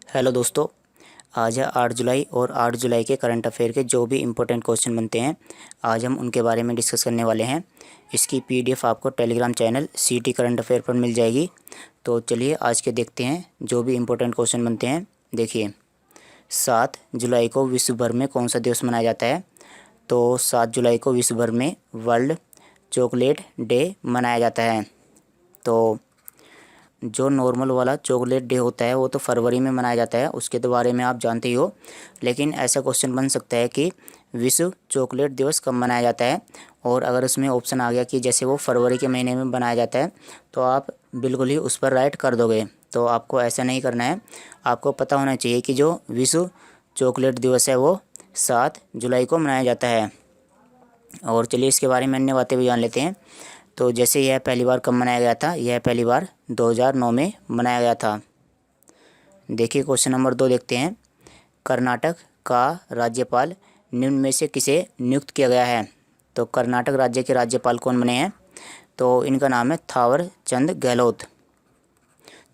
Hello दोस्तों। आज है 8 जुलाई और 8 जुलाई के करंट अफेयर के जो भी इम्पोर्टेंट क्वेश्चन बनते हैं आज हम उनके बारे में डिस्कस करने वाले हैं। इसकी पीडीएफ आपको टेलीग्राम चैनल सीटी करंट अफेयर पर मिल जाएगी। तो चलिए आज के देखते हैं जो भी इम्पोर्टेंट क्वेश्चन बनते हैं। देखिए, 7 जुलाई को विश्व भर में कौन सा दिवस मनाया जाता है? तो 7 जुलाई को विश्व भर में वर्ल्ड चॉकलेट डे मनाया जाता है। तो जो नॉर्मल वाला चॉकलेट डे होता है वो तो फरवरी में मनाया जाता है, उसके तो बारे में आप जानते ही हो। लेकिन ऐसा क्वेश्चन बन सकता है कि विश्व चॉकलेट दिवस कब मनाया जाता है, और अगर उसमें ऑप्शन आ गया कि जैसे वो फरवरी के महीने में मनाया जाता है तो आप बिल्कुल ही उस पर राइट कर दोगे। तो आपको ऐसा नहीं करना है, आपको पता होना चाहिए कि जो विश्व चॉकलेट दिवस है वो 7 जुलाई को मनाया जाता है। और चलिए इसके बारे में अन्य बातें भी जान लेते हैं। तो जैसे यह पहली बार कब मनाया गया था? यह पहली बार 2009 में मनाया गया था। देखिए क्वेश्चन नंबर 2 देखते हैं। कर्नाटक का राज्यपाल निम्न में से किसे नियुक्त किया गया है? तो कर्नाटक राज्य के राज्यपाल कौन बने हैं? तो इनका नाम है थावर चंद गहलोत।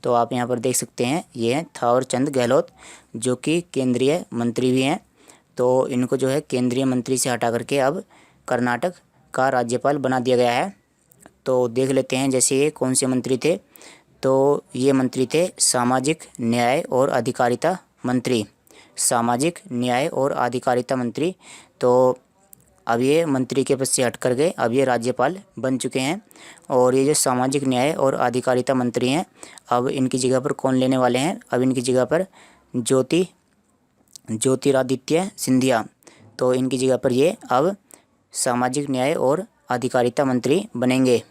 तो आप यहाँ पर देख सकते हैं, ये हैं थावर चंद गहलोत, जो कि केंद्रीय मंत्री भी हैं। तो इनको जो है केंद्रीय मंत्री से हटा करके अब कर्नाटक का राज्यपाल बना दिया गया है। तो देख लेते हैं जैसे ये कौन से मंत्री थे। तो ये मंत्री थे सामाजिक न्याय और अधिकारिता मंत्री, सामाजिक न्याय और अधिकारिता मंत्री। तो अब ये मंत्री के पद से हट कर गए, अब ये राज्यपाल बन चुके हैं। और ये जो सामाजिक न्याय और अधिकारिता मंत्री हैं, अब इनकी जगह पर कौन लेने वाले हैं? अब इनकी जगह पर ज्योतिरादित्य सिंधिया। तो इनकी जगह पर ये अब सामाजिक न्याय और अधिकारिता मंत्री बनेंगे।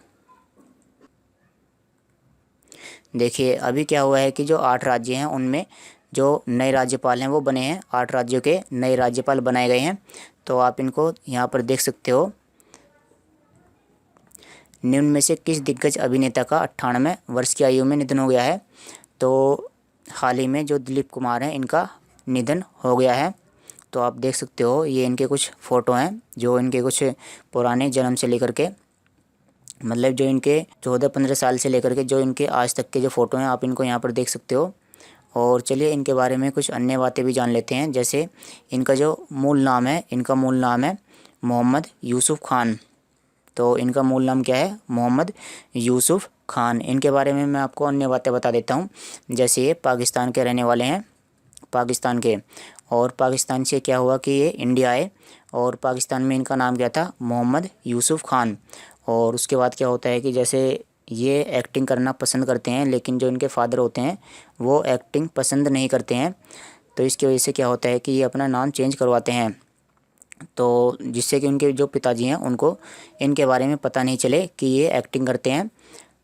देखिए अभी क्या हुआ है कि जो 8 राज्य हैं उनमें जो नए राज्यपाल हैं वो बने हैं, 8 राज्यों के नए राज्यपाल बनाए गए हैं। तो आप इनको यहाँ पर देख सकते हो। निम्न में से किस दिग्गज अभिनेता का 98 वर्ष की आयु में निधन हो गया है? तो हाल ही में जो दिलीप कुमार हैं इनका निधन हो गया है। तो आप देख सकते हो, ये इनके कुछ फ़ोटो हैं जो इनके कुछ पुराने जन्म से लेकर के, मतलब जो इनके 14-15 साल से लेकर के जो इनके आज तक के जो फ़ोटो हैं आप इनको यहाँ पर देख सकते हो। और चलिए इनके बारे में कुछ अन्य बातें भी जान लेते हैं। जैसे इनका जो मूल नाम है, इनका मूल नाम है मोहम्मद यूसुफ खान। तो इनका मूल नाम क्या है? मोहम्मद यूसुफ खान। इनके बारे में मैं आपको अन्य बातें बता देता हूँ। जैसे ये पाकिस्तान के रहने वाले हैं, पाकिस्तान के, और पाकिस्तान से क्या हुआ कि ये इंडिया आए, और पाकिस्तान में इनका नाम क्या था? मोहम्मद यूसुफ खान। और उसके बाद क्या होता है कि जैसे ये एक्टिंग करना पसंद करते हैं, लेकिन जो इनके फादर होते हैं वो एक्टिंग पसंद नहीं करते हैं। तो इसकी वजह से क्या होता है कि ये अपना नाम चेंज करवाते हैं, तो जिससे कि उनके जो पिताजी हैं उनको इनके बारे में पता नहीं चले कि ये एक्टिंग करते हैं।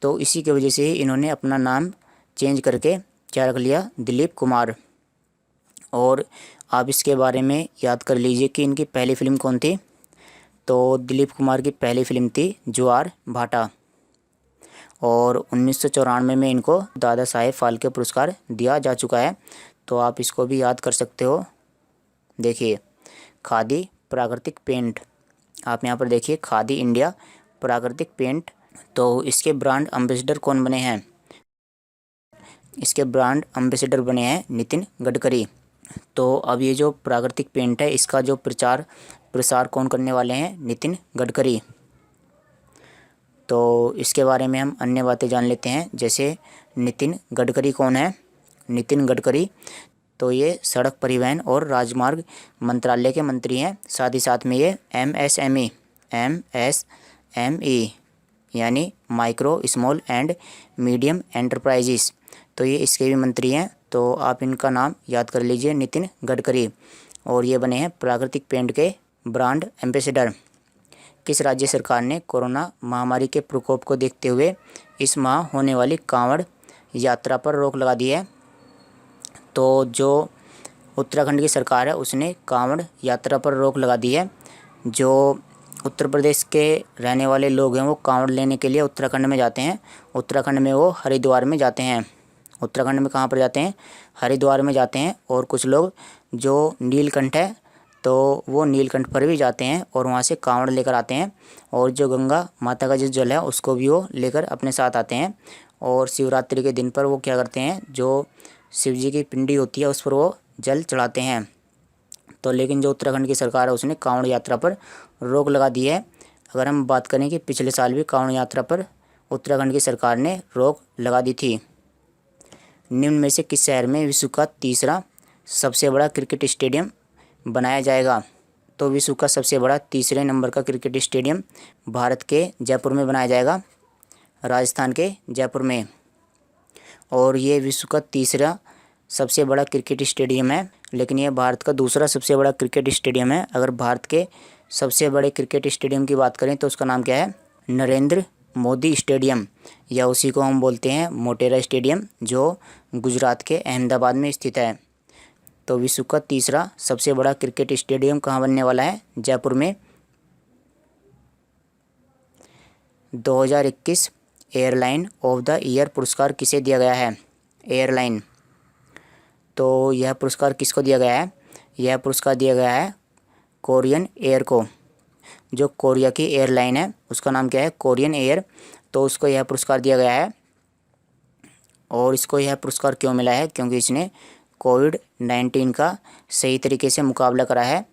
तो इसी की वजह से ही इन्होंने अपना नाम चेंज करके क्या रख लिया? दिलीप कुमार। और आप इसके बारे में याद कर लीजिए कि इनकी पहली फ़िल्म कौन थी? तो दिलीप कुमार की पहली फ़िल्म थी ज्वार भाटा। और 1994 में इनको दादा साहेब फाल्के पुरस्कार दिया जा चुका है। तो आप इसको भी याद कर सकते हो। देखिए, खादी प्राकृतिक पेंट, आप यहाँ पर देखिए खादी इंडिया प्राकृतिक पेंट। तो इसके ब्रांड एम्बेसडर कौन बने हैं? इसके ब्रांड एम्बेसडर बने हैं नितिन गडकरी। तो अब ये जो प्राकृतिक पेंट है इसका जो प्रचार प्रसार कौन करने वाले हैं? नितिन गडकरी। तो इसके बारे में हम अन्य बातें जान लेते हैं। जैसे नितिन गडकरी कौन है? नितिन गडकरी तो ये सड़क परिवहन और राजमार्ग मंत्रालय के मंत्री हैं। साथ ही साथ में ये MSME यानी micro small and medium enterprises, तो ये इसके भी मंत्री हैं। तो आप इनका नाम याद कर लीजिए, नितिन गडकरी। और ये बने हैं प्राकृतिक पेंट के ब्रांड एम्बेसडर। किस राज्य सरकार ने कोरोना महामारी के प्रकोप को देखते हुए इस माह होने वाली कांवड़ यात्रा पर रोक लगा दी है? तो जो उत्तराखंड की सरकार है उसने कांवड़ यात्रा पर रोक लगा दी है। जो उत्तर प्रदेश के रहने वाले लोग हैं वो कांवड़ लेने के लिए उत्तराखंड में जाते हैं। उत्तराखंड में वो हरिद्वार में जाते हैं। उत्तराखंड में कहाँ पर जाते हैं? हरिद्वार में जाते हैं। और कुछ लोग जो नीलकंठ है तो वो नीलकंठ पर भी जाते हैं और वहाँ से कांवड़ लेकर आते हैं। और जो गंगा माता का जो जल है उसको भी वो लेकर अपने साथ आते हैं। और शिवरात्रि के दिन पर वो क्या करते हैं, जो शिव जी की पिंडी होती है उस पर वो जल चढ़ाते हैं। तो लेकिन जो उत्तराखंड की सरकार है उसने कांवड़ यात्रा पर रोक लगा दी है। अगर हम बात करें कि पिछले साल भी कांवड़ यात्रा पर उत्तराखंड की सरकार ने रोक लगा दी थी। निम्न में से किस शहर में विश्व का तीसरा सबसे बड़ा क्रिकेट स्टेडियम बनाया जाएगा? तो विश्व का सबसे बड़ा तीसरे नंबर का क्रिकेट स्टेडियम भारत के जयपुर में बनाया जाएगा, राजस्थान के जयपुर में। और ये विश्व का तीसरा सबसे बड़ा क्रिकेट स्टेडियम है, लेकिन यह भारत का दूसरा सबसे बड़ा क्रिकेट स्टेडियम है। अगर भारत के सबसे बड़े क्रिकेट स्टेडियम की बात करें तो उसका नाम क्या है? नरेंद्र मोदी स्टेडियम, या उसी को हम बोलते हैं मोटेरा स्टेडियम, जो गुजरात के अहमदाबाद में स्थित है। तो विश्व का तीसरा सबसे बड़ा क्रिकेट स्टेडियम कहाँ बनने वाला है? जयपुर में। 2021 एयरलाइन ऑफ द ईयर पुरस्कार किसे दिया गया है? एयरलाइन। तो यह पुरस्कार किसको दिया गया है? यह पुरस्कार दिया गया है कोरियन एयर को। जो कोरिया की एयरलाइन है उसका नाम क्या है? Korean air. तो उसको यह पुरस्कार दिया गया है। और इसको यह पुरस्कार क्यों मिला है? क्योंकि इसने कोविड-19 का सही तरीके से मुकाबला करा है।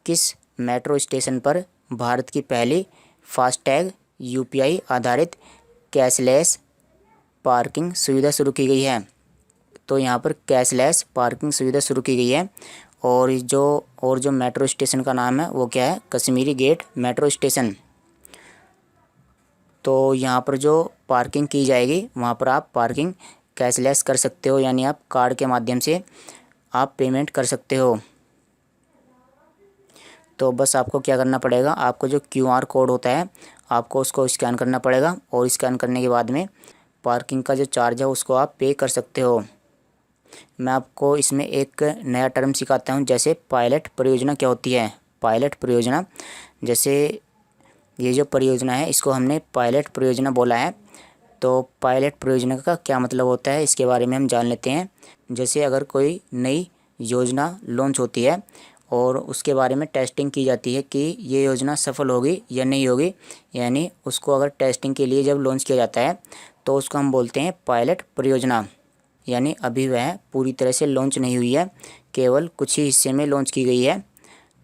किस मेट्रो स्टेशन पर भारत की पहली फास्टैग यूपीआई आधारित कैशलेस पार्किंग सुविधा शुरू की गई है? तो यहाँ पर कैशलेस पार्किंग सुविधा शुरू की गई है। और जो मेट्रो स्टेशन का नाम है वो क्या है? Kashmiri Gate metro station. तो यहाँ पर जो पार्किंग की जाएगी वहाँ पर आप पार्किंग कैशलेस कर सकते हो, यानी आप कार्ड के माध्यम से आप पेमेंट कर सकते हो। तो बस आपको क्या करना पड़ेगा, आपको जो क्यूआर कोड होता है आपको उसको स्कैन करना पड़ेगा, और स्कैन करने के बाद में पार्किंग का जो चार्ज है उसको आप पे कर सकते हो। मैं आपको इसमें एक नया टर्म सिखाता हूँ, जैसे पायलट परियोजना क्या होती है। पायलट परियोजना, जैसे ये जो परियोजना है इसको हमने पायलट परियोजना बोला है। तो पायलट परियोजना का क्या मतलब होता है इसके बारे में हम जान लेते हैं। जैसे अगर कोई नई योजना लॉन्च होती है और उसके बारे में टेस्टिंग की जाती है कि ये योजना सफल होगी या नहीं होगी, यानी उसको अगर टेस्टिंग के लिए जब लॉन्च किया जाता है तो उसको हम बोलते हैं पायलट परियोजना। यानी अभी वह पूरी तरह से लॉन्च नहीं हुई है, केवल कुछ ही हिस्से में लॉन्च की गई है।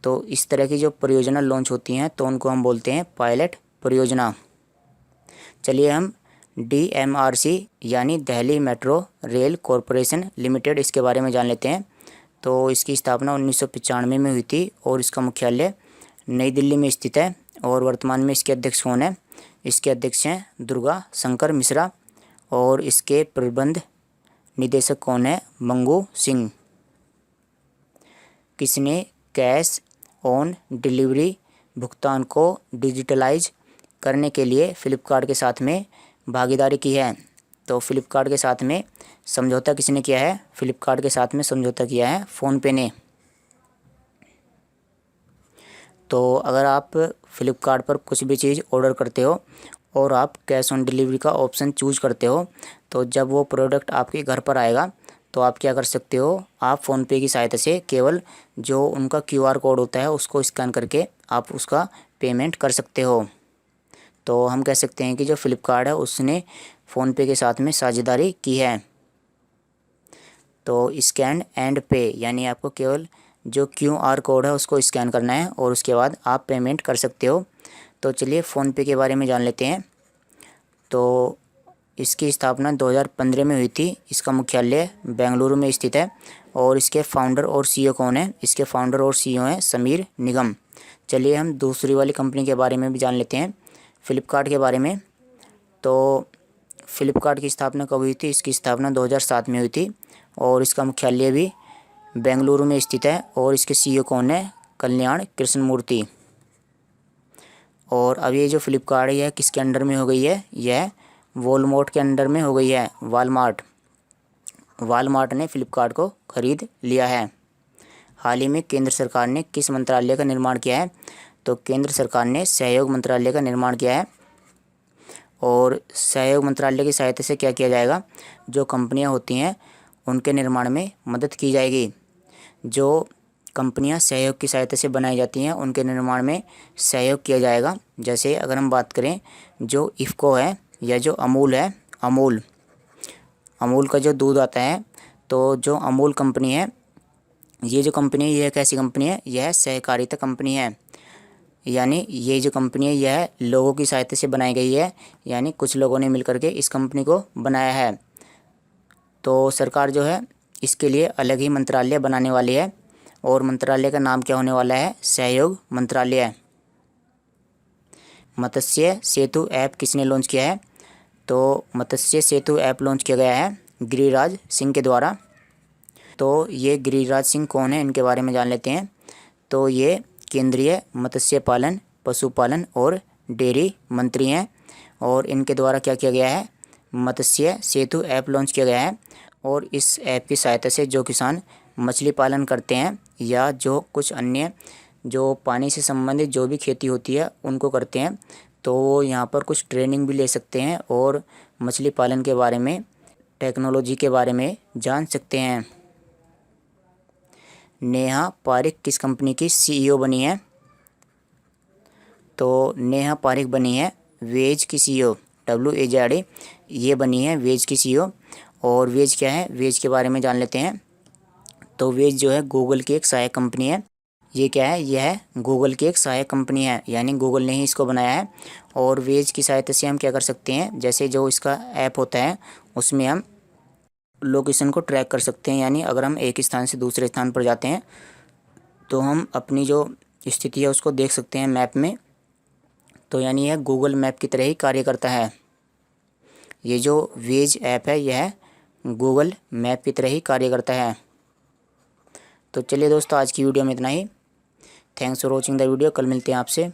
तो इस तरह की जो परियोजना लॉन्च होती हैं तो उनको हम बोलते हैं पायलट परियोजना। चलिए हम DMRC यानी Delhi metro rail corporation limited इसके बारे में जान लेते हैं। तो इसकी स्थापना 1995 में हुई थी और इसका मुख्यालय नई दिल्ली में स्थित है। और वर्तमान में इसके अध्यक्ष कौन है? इसके अध्यक्ष हैं दुर्गा शंकर मिश्रा, और इसके प्रबंध निदेशक कौन है? मंगू सिंह। किसने कैश ऑन डिलीवरी भुगतान को डिजिटलाइज करने के लिए फ्लिपकार्ट के साथ में भागीदारी की है? तो फ्लिपकार्ट के साथ में समझौता किसने किया है? फ्लिपकार्ट के साथ में समझौता किया है फ़ोनपे ने। तो अगर आप फ्लिपकार्ट पर कुछ भी चीज़ ऑर्डर करते हो और आप कैश ऑन डिलीवरी का ऑप्शन चूज करते हो, तो जब वो प्रोडक्ट आपके घर पर आएगा तो आप क्या कर सकते हो, आप फ़ोनपे की सहायता से केवल जो उनका क्यूआर कोड होता है उसको स्कैन करके आप उसका पेमेंट कर सकते हो। तो हम कह सकते हैं कि जो फ्लिपकार्ट है उसने फ़ोनपे के साथ में साझेदारी की है। तो स्कैन एंड पे, यानी आपको केवल जो क्यूआर कोड है उसको स्कैन करना है और उसके बाद आप पेमेंट कर सकते हो। तो चलिए फ़ोनपे के बारे में जान लेते हैं। तो इसकी स्थापना 2015 में हुई थी। इसका मुख्यालय बेंगलुरु में स्थित है। और इसके फाउंडर और सीईओ कौन है? इसके फाउंडर और सीईओ हैं समीर निगम। चलिए हम दूसरी वाली कंपनी के बारे में भी जान लेते हैं, फ़्लिपकार्ट के बारे में। तो फ़्लिपकार्ट की स्थापना कब हुई थी? इसकी स्थापना 2007 में हुई थी और इसका मुख्यालय भी बेंगलुरु में स्थित है। और इसके सीईओ कौन है? कल्याण कृष्णमूर्ति। और अब ये जो फ़्लिपकार्ट है यह किसके अंडर में हो गई है? यह वॉलमार्ट के अंडर में हो गई है। वालमार्ट ने फ़्लिपकार्ट को खरीद लिया है। हाल ही में केंद्र सरकार ने किस मंत्रालय का निर्माण किया है? तो केंद्र सरकार ने सहयोग मंत्रालय का निर्माण किया है। और सहयोग मंत्रालय की सहायता से क्या किया जाएगा? जो कंपनियां होती हैं उनके निर्माण में मदद की जाएगी। जो कंपनियां सहयोग की सहायता से बनाई जाती हैं उनके निर्माण में सहयोग किया जाएगा। जैसे अगर हम बात करें जो इफ़को है या जो अमूल है, अमूल का जो दूध आता है, तो जो अमूल कंपनी है, ये जो कंपनी है यह कैसी कंपनी है, यह सहकारिता कंपनी है। यानी ये जो कंपनी है यह लोगों की सहायता से बनाई गई है, यानी कुछ लोगों ने मिलकर के इस कंपनी को बनाया है। तो सरकार जो है इसके लिए अलग ही मंत्रालय बनाने वाली है, और मंत्रालय का नाम क्या होने वाला है, सहयोग मंत्रालय। मत्स्य सेतु ऐप किसने लॉन्च किया है, तो मत्स्य सेतु ऐप लॉन्च किया गया है गिरिराज सिंह के द्वारा। तो ये गिरिराज सिंह कौन है, इनके बारे में जान लेते हैं। तो ये केंद्रीय मत्स्य पालन, पशुपालन और डेयरी मंत्री हैं, और इनके द्वारा क्या किया गया है, मत्स्य सेतु ऐप लॉन्च किया गया है। और इस ऐप की सहायता से जो किसान मछली पालन करते हैं या जो कुछ अन्य जो पानी से संबंधित जो भी खेती होती है उनको करते हैं, तो वो यहाँ पर कुछ ट्रेनिंग भी ले सकते हैं और मछली पालन के बारे में, टेक्नोलॉजी के बारे में जान सकते हैं। नेहा पारिक किस कंपनी की सीईओ बनी है, तो नेहा पारिक बनी है वेज की सीईओ, WAZD, ये बनी है वेज की सीईओ। और वेज क्या है, वेज के बारे में जान लेते हैं। तो वेज जो है गूगल की एक सहायक कंपनी है। ये क्या है, यह गूगल की एक सहायक कंपनी है, यानी गूगल ने ही इसको बनाया है। और वेज की सहायता से हम क्या कर सकते हैं, जैसे जो इसका ऐप होता है उसमें हम लोकेशन को ट्रैक कर सकते हैं। यानी अगर हम एक स्थान से दूसरे स्थान पर जाते हैं तो हम अपनी जो स्थिति है उसको देख सकते हैं मैप में। तो यानी यह गूगल मैप की तरह ही कार्य करता है। ये जो वेज ऐप है यह गूगल मैप की तरह ही कार्य करता है। तो चलिए दोस्तों, आज की वीडियो में इतना ही। Thanks for watching the video. कल मिलते हैं आपसे।